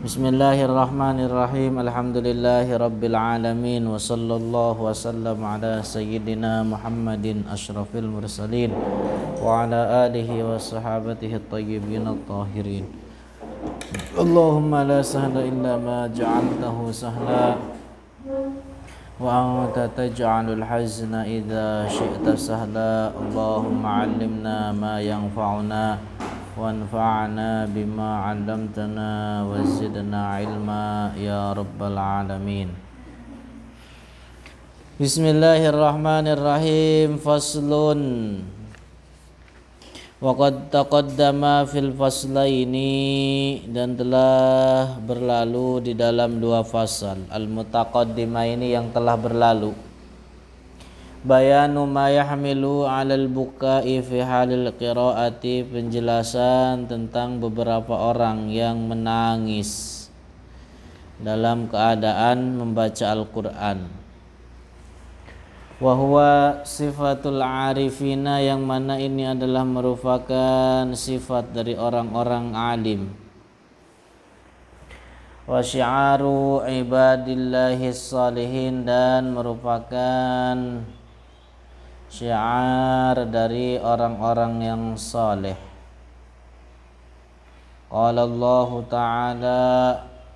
Bismillahirrahmanirrahim. Alhamdulillahi rabbil alamin. Wa sallallahu wa sallam ala sayyidina Muhammadin asyrafil mursalin wa ala alihi wa sahabatihi at-tayyibin at-tahirin. Allahumma la sahla illa ma ja'altahu sahla wa anta taj'alul hazna idza syi'ta sahla. Allahumma 'allimna ma yanfa'una wanfa'na bima 'allamtana wa zidna 'ilma ya rabbal alamin. Bismillahirrahmanirrahim. Faslun. Wa qad taqaddama fil faslaini, dan telah berlalu di dalam dua fasal. Al-mutaqaddimah ini yang telah berlalu. Bayanu ma yahmilu 'alal bukai fi halil qiraati, penjelasan tentang beberapa orang yang menangis dalam keadaan membaca Al-Qur'an. Wa huwa sifatul arifina, yang mana ini adalah merupakan sifat dari orang-orang alim. Wa syi'aru ibadillahis salihin, dan merupakan syiar dari orang-orang yang saleh. Qala Allah Ta'ala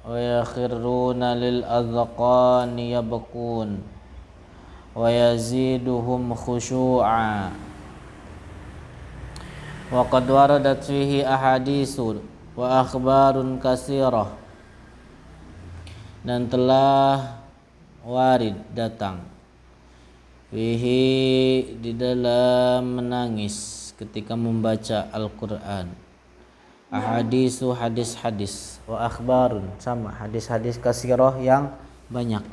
wa yakhiruna lil adhqani yabkun wa yaziduhum khushu'a. Wa qad waradat fihi ahaditsu wa akhbarun katsirah, dan telah warid datang fihi di dalam menangis ketika membaca Al-Qur'an. Ahaditsu, hadis-hadis, wa akhbarun, sama hadis-hadis katsirah yang banyak.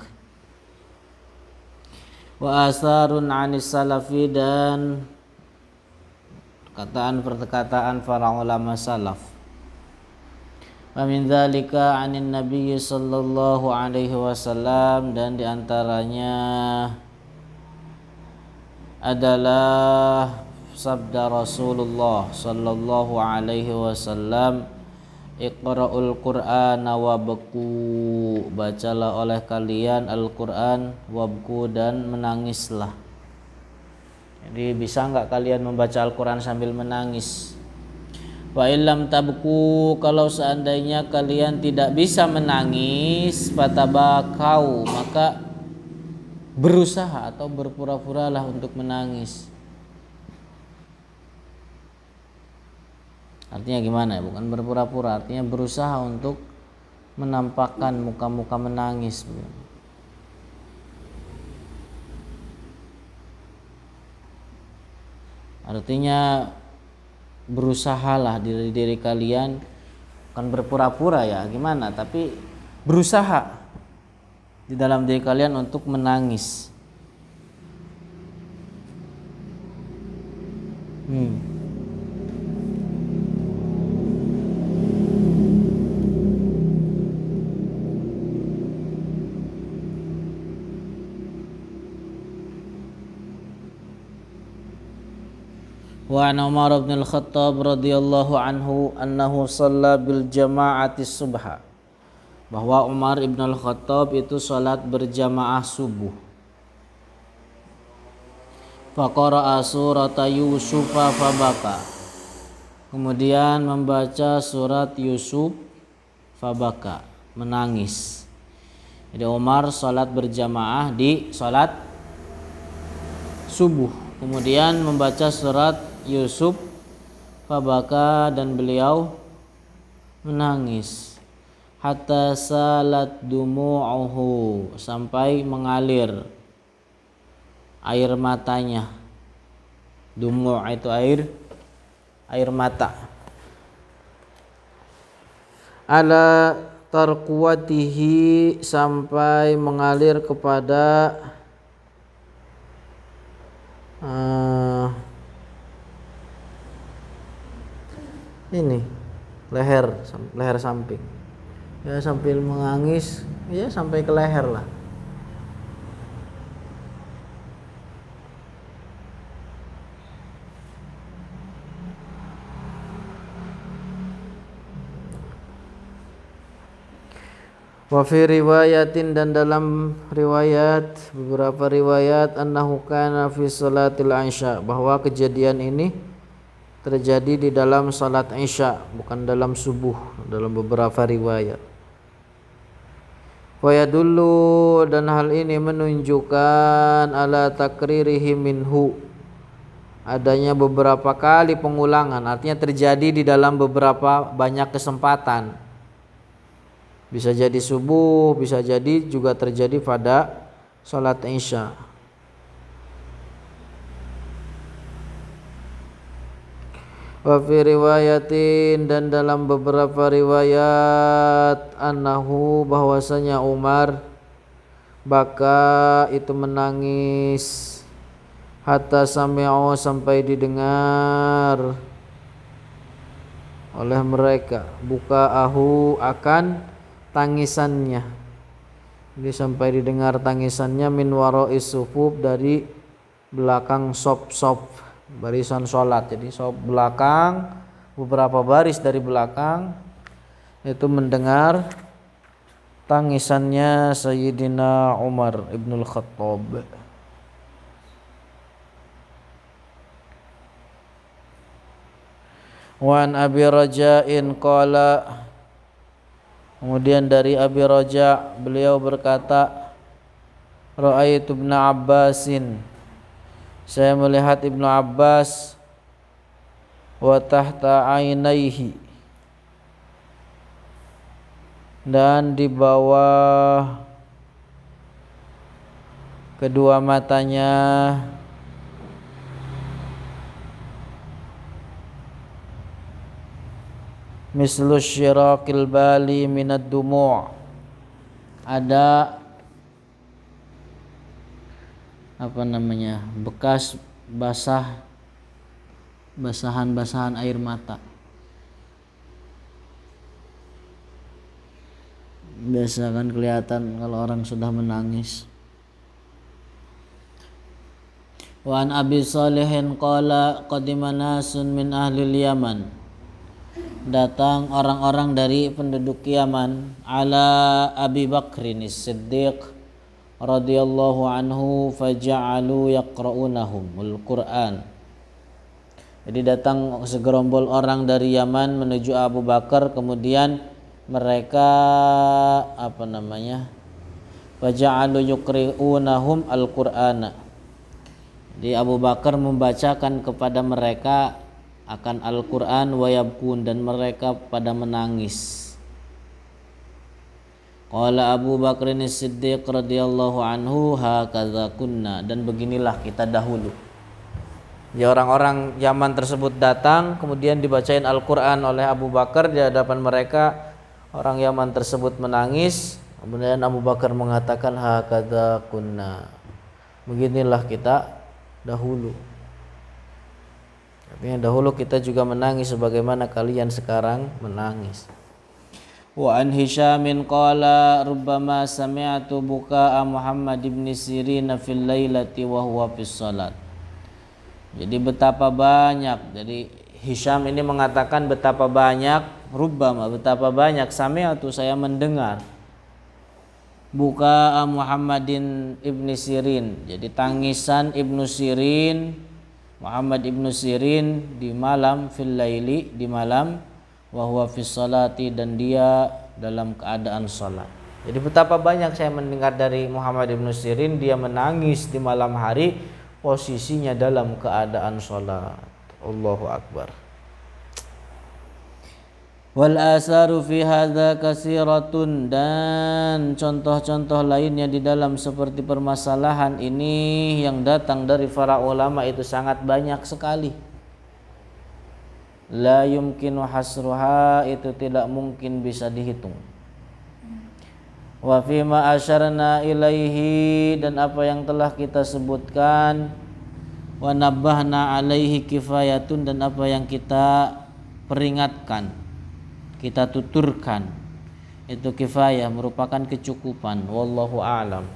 Wa asarun 'anis salafi, dan perkataan para ulama salaf. Wa min dzalika 'anin nabiy sallallahu alaihi wasallam, dan diantaranya adalah sabda Rasulullah sallallahu alaihi wasallam, Iqra'ul Qur'ana wabku, bacalah oleh kalian Al-Qur'an, wabku, dan menangislah. Jadi bisa enggak kalian membaca Al-Qur'an sambil menangis? Wa illam tabku, kalau seandainya kalian tidak bisa menangis, fatabakau, maka berusaha atau berpura-puralah untuk menangis. Artinya gimana ya? Bukan berpura-pura, artinya berusaha untuk menampakkan muka-muka menangis. Artinya berusahalah diri kalian, bukan berpura-pura ya gimana, tapi berusaha di dalam diri kalian untuk menangis. Wa an Umar bin Al-Khattab radhiyallahu anhu annahu shalla bil jama'ati subha, bahwa Umar ibn Al-Khattab itu salat berjamaah subuh. Faqara'a surata Yusuf fabaka, kemudian membaca surat Yusuf, fabaka, menangis. Jadi Umar salat berjamaah di salat subuh, kemudian membaca surat Yusuf, fabaka, dan beliau menangis. Hatta salat dumu'uhu, sampai mengalir air matanya. Dumu' itu air mata. Ala tarquwatihi, sampai mengalir kepada ini leher samping. Ya, sambil menangis ya sampai ke leher lah. Wa fi riwayatin, dan dalam riwayat, beberapa riwayat, annahu kana fi salatil isya, bahwa kejadian ini terjadi di dalam salat isya, bukan dalam subuh, dalam beberapa riwayat. Wa yadullu, dan hal ini menunjukkan ala takririhi minhu, adanya beberapa kali pengulangan, artinya terjadi di dalam beberapa banyak kesempatan. Bisa jadi subuh, bisa jadi juga terjadi pada salat isya. Wa fi riwayatin, dan dalam beberapa riwayat, annahu, bahwasanya Umar baka, itu menangis, hatta sami'u, sampai didengar oleh mereka, bukaahu, akan tangisannya. Jadi sampai didengar tangisannya, min waro'is sufuf, dari belakang sop-sop, barisan sholat. Jadi sop belakang, beberapa baris dari belakang itu mendengar tangisannya Sayyidina Umar ibnul Khattab. Wan Abi Raja'in qala, kemudian dari Abi Raja, beliau berkata, ra'aitu Ibnu Abbasin, saya melihat Ibnu Abbas, wa tahta ainaihi, dan di bawah kedua matanya, mislu syirakil bali minad dumu', ada bekas basahan air mata. Biasa kan kelihatan kalau orang sudah menangis. Wa an Abi Salihin qala qadima nasun min ahlil Yaman, datang orang-orang dari penduduk Yaman, ala Abi Bakrin As-Siddiq radhiyallahu anhu, faja'alu yaqra'unahumul Qur'an. Jadi datang segerombol orang dari Yaman menuju Abu Bakar, kemudian mereka faja'alu yuqri'unahum al-Qur'ana. Jadi Abu Bakar membacakan kepada mereka akan Al-Quran, wa yabkun, dan mereka pada menangis. Qala Abu Bakrin As-Siddiq radhiyallahu anhu, hakadza kunna, dan beginilah kita dahulu. Ya, orang-orang Yaman tersebut datang, kemudian dibacain Al-Quran oleh Abu Bakar di hadapan mereka. Orang Yaman tersebut menangis, kemudian Abu Bakar mengatakan, hakadza kunna, beginilah kita dahulu. Artinya dahulu kita juga menangis sebagaimana kalian sekarang menangis. Wa an Hisyamin qala rubbama sami'tu buka'a Muhammad ibn Sirin fil lailati wa huwa fis salat. Jadi betapa banyak, jadi Hisyam ini mengatakan betapa banyak, betapa banyak sami'tu, saya mendengar, buka'a Muhammadin ibn Sirin, jadi tangisan Ibnu Sirin, Muhammad ibnu Sirin di malam, fil laili, di malam, wa huwa fis salati, dan dia dalam keadaan salat. Jadi betapa banyak saya mendengar dari Muhammad ibnu Sirin, dia menangis di malam hari, posisinya dalam keadaan salat. Allahu Akbar. Wal asaru fi hadza kasiratun, dan contoh-contoh lainnya di dalam seperti permasalahan ini yang datang dari para ulama itu sangat banyak sekali. La yumkinu hasruha, itu tidak mungkin bisa dihitung. Wa fi ma asyarna ilaihi, dan apa yang telah kita sebutkan, wa nabbahna alaihi kifayatun, dan apa yang kita peringatkan, kita tuturkan, itu kifayah, merupakan kecukupan. Wallahu a'lam.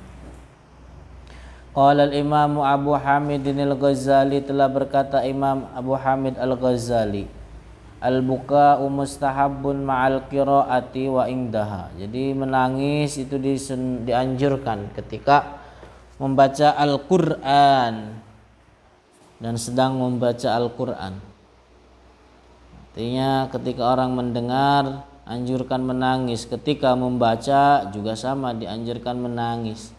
Qala al-Imam Abu Hamid al-Ghazali, telah berkata Imam Abu Hamid al-Ghazali, Al-buka'u mustahabbun ma'al qiraati wa indaha. Jadi menangis itu dianjurkan ketika membaca Al-Qur'an dan sedang membaca Al-Qur'an. Artinya ketika orang mendengar anjurkan menangis, ketika membaca juga sama dianjurkan menangis.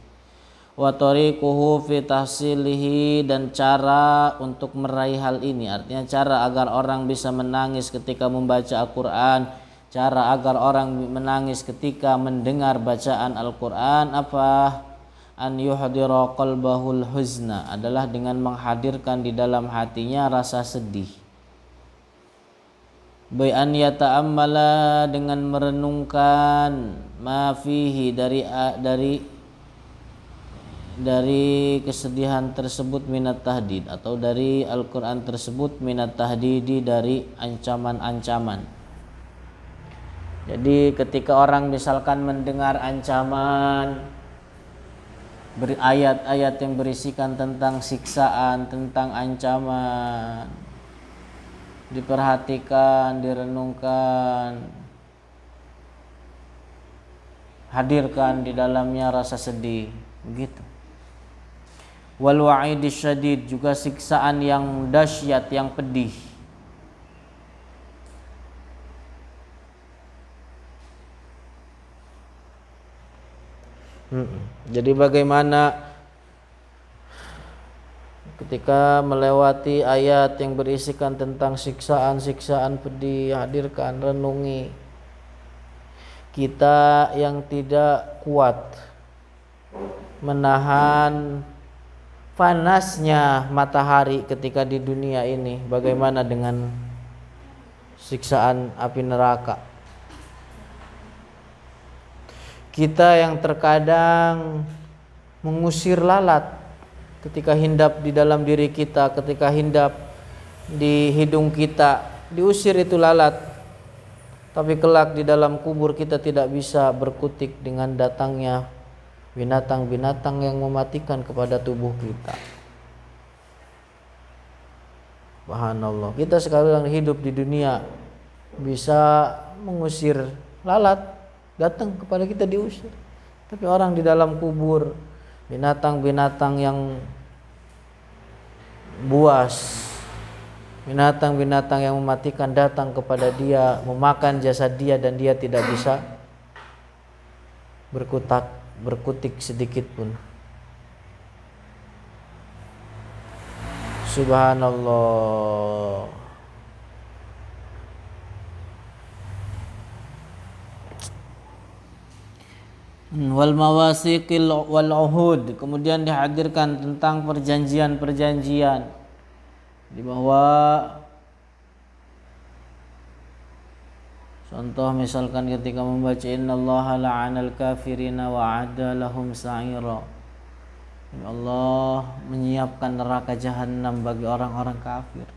Wa tariquhu fi tahsilihi, dan cara untuk meraih hal ini, artinya cara agar orang bisa menangis ketika membaca Al-Qur'an, cara agar orang menangis ketika mendengar bacaan Al-Qur'an apa? An yuhdira qalbahul huzna, adalah dengan menghadirkan di dalam hatinya rasa sedih. Bi an yata'ammala, dengan merenungkan ma fihi dari kesedihan tersebut minat tahdid, atau dari Al-Quran tersebut minat tahdidi, dari ancaman-ancaman. Jadi ketika orang misalkan mendengar ancaman, ayat-ayat yang berisikan tentang siksaan, tentang ancaman, diperhatikan, direnungkan, hadirkan di dalamnya rasa sedih, begitu. Wal wa'idis syadid, juga siksaan yang dahsyat, yang pedih. Jadi bagaimana ketika melewati ayat yang berisikan tentang siksaan-siksaan pedih, hadirkan, renungi. Kita yang tidak kuat menahan panasnya matahari ketika di dunia ini, bagaimana dengan siksaan api neraka? Kita yang terkadang mengusir lalat ketika hindap di dalam diri kita, ketika hindap di hidung kita, diusir itu lalat. Tapi kelak di dalam kubur kita tidak bisa berkutik dengan datangnya binatang-binatang yang mematikan kepada tubuh kita. Subhanallah. Kita sekarang hidup di dunia bisa mengusir lalat, datang kepada kita diusir. Tapi orang di dalam kubur, binatang-binatang yang buas, binatang-binatang yang mematikan datang kepada dia, memakan jasad dia, dan dia tidak bisa berkutik sedikit pun. Subhanallah. Wal mawasiqil wal uhud, kemudian dihadirkan tentang perjanjian-perjanjian, di bawah contoh misalkan ketika membaca innallaha la'anal kafirina wa a'adda lahum sa'ira, Allah menyiapkan neraka jahanam bagi orang-orang kafir.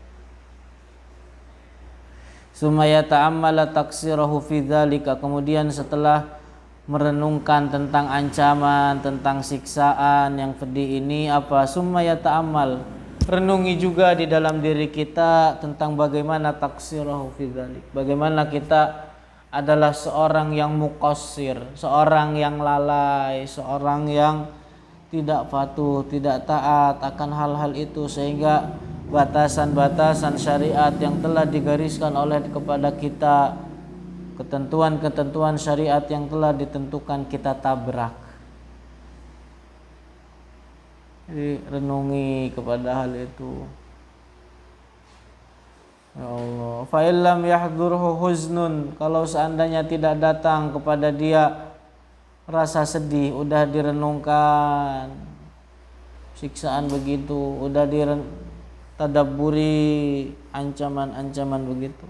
Summa yata'ammala taksirahu fi dzalika, kemudian setelah merenungkan tentang ancaman, tentang siksaan yang pedih ini apa? Summa yata'ammal, renungi juga di dalam diri kita tentang bagaimana taksirahu fi dzalik, bagaimana kita adalah seorang yang muqassir, seorang yang lalai, seorang yang tidak patuh, tidak taat akan hal-hal itu, sehingga batasan-batasan syariat yang telah digariskan oleh kepada kita, ketentuan-ketentuan syariat yang telah ditentukan, kita tabrak. Jadi renungi kepada hal itu. Ya Allah, fa illam yahdurhu huznun, kalau seandainya tidak datang kepada dia rasa sedih, udah direnungkan siksaan begitu, udah tadabburi ancaman-ancaman begitu,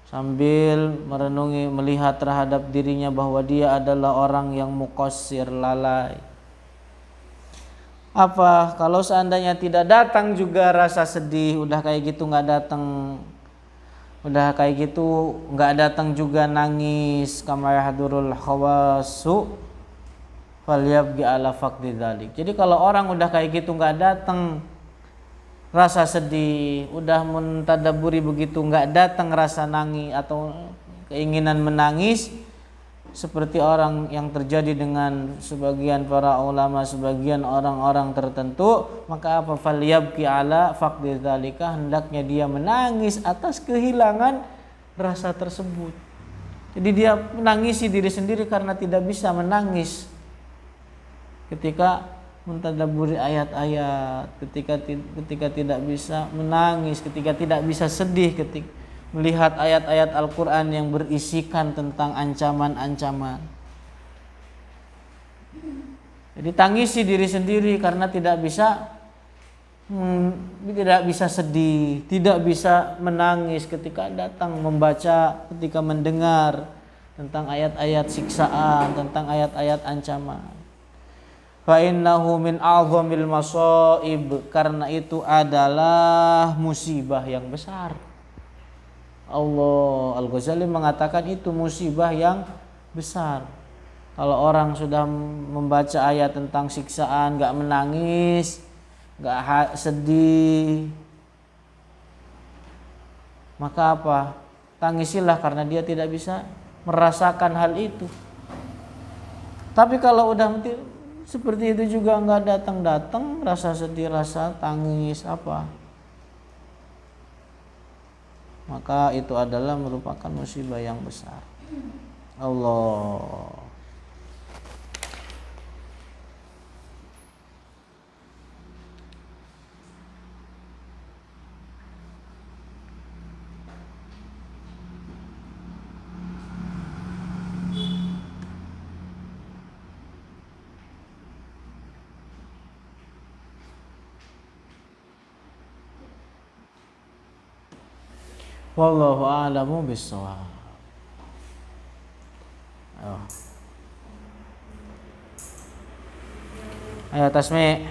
sambil merenungi, melihat terhadap dirinya bahwa dia adalah orang yang muqassir, lalai. Apa kalau seandainya tidak datang juga rasa sedih, udah kayak gitu nggak datang, udah kayak gitu nggak datang juga nangis, kama yahdurul khawasu falyabgi ala faqdi dzalik. Jadi kalau orang udah kayak gitu nggak datang rasa sedih, udah mentadaburi begitu nggak datang rasa nangis atau keinginan menangis, seperti orang yang terjadi dengan sebagian para ulama, sebagian orang-orang tertentu, maka apa, falyabki ala faqdi dzalika, hendaknya dia menangis atas kehilangan rasa tersebut. Jadi dia menangisi diri sendiri karena tidak bisa menangis ketika mentadabburi ayat-ayat, ketika tidak bisa menangis, ketika tidak bisa sedih ketika melihat ayat-ayat Al-Qur'an yang berisikan tentang ancaman-ancaman. Jadi tangisi diri sendiri karena tidak bisa sedih, tidak bisa menangis ketika datang membaca, ketika mendengar tentang ayat-ayat siksaan, tentang ayat-ayat ancaman. Fa innahu min a'zamil masaib, karena itu adalah musibah yang besar. Allah Al-Ghazali mengatakan itu musibah yang besar. Kalau orang sudah membaca ayat tentang siksaan enggak menangis, enggak sedih, maka apa? Tangisilah karena dia tidak bisa merasakan hal itu. Tapi kalau udah seperti itu juga enggak datang-datang rasa sedih, rasa tangis apa, maka itu adalah merupakan musibah yang besar. Allah. Wallahu a'lamu bissawab. Ayo Tasmi.